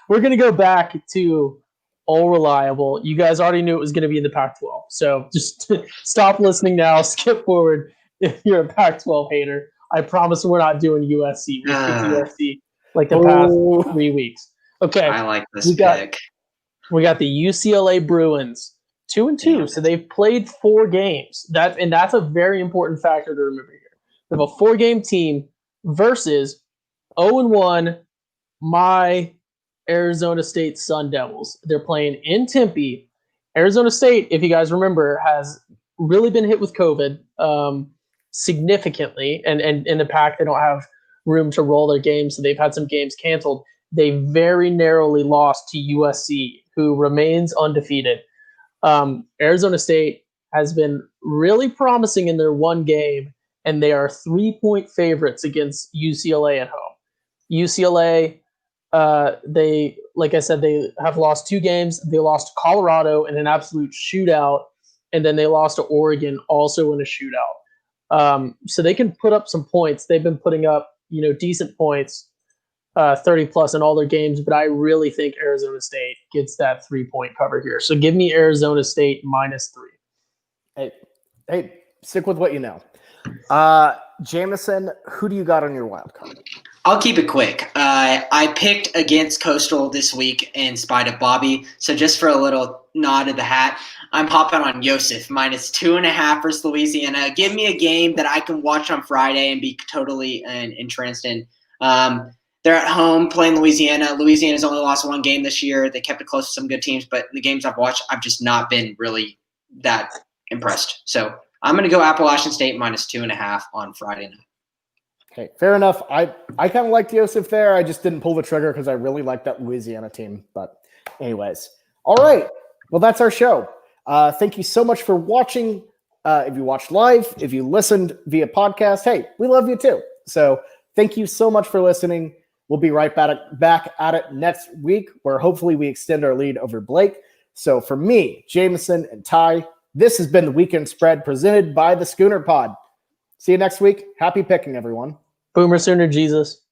We're going to go back to all reliable. You guys already knew it was going to be in the Pac-12. So just stop listening now. Skip forward if you're a Pac-12 hater. I promise we're not doing USC. We skipped USC like the past 3 weeks. Okay. I like this pick. We got the UCLA Bruins, 2-2. Yeah. So they've played 4 games. That's a very important factor to remember here. We have a 4-game team versus 0-1, my Arizona State Sun Devils. They're playing in Tempe. Arizona State, if you guys remember, has really been hit with COVID significantly. And in the Pac, they don't have room to roll their games, so they've had some games canceled. They very narrowly lost to USC, who remains undefeated. Arizona State has been really promising in their one game, and they are 3-point favorites against UCLA at home. UCLA, like I said, they have lost 2 games. They lost to Colorado in an absolute shootout, and then they lost to Oregon also in a shootout. So they can put up some points. They've been putting up, decent points, 30 plus in all their games, but I really think Arizona State gets that 3-point cover here. So give me Arizona State -3. Hey, stick with what you know. Jamison, who do you got on your wild card? I'll keep it quick. I picked against Coastal this week in spite of Bobby. So just for a little nod of the hat. I'm hopping on Yosef minus 2.5 versus Louisiana. Give me a game that I can watch on Friday and be totally interested in. They're at home playing Louisiana. Louisiana's only lost one game this year. They kept it close to some good teams, but the games I've watched, I've just not been really that impressed. So I'm going to go Appalachian State minus 2.5 on Friday night. Okay, fair enough. I kind of liked Yosef there. I just didn't pull the trigger because I really like that Louisiana team. But anyways, all right. Well, that's our show. Thank you so much for watching. If you watched live, if you listened via podcast, hey, we love you too. So thank you so much for listening. We'll be right back at it next week, where hopefully we extend our lead over Blake. So for me, Jameson, and Ty, this has been the Weekend Spread presented by the Schooner Pod. See you next week. Happy picking, everyone. Boomer Sooner Jesus.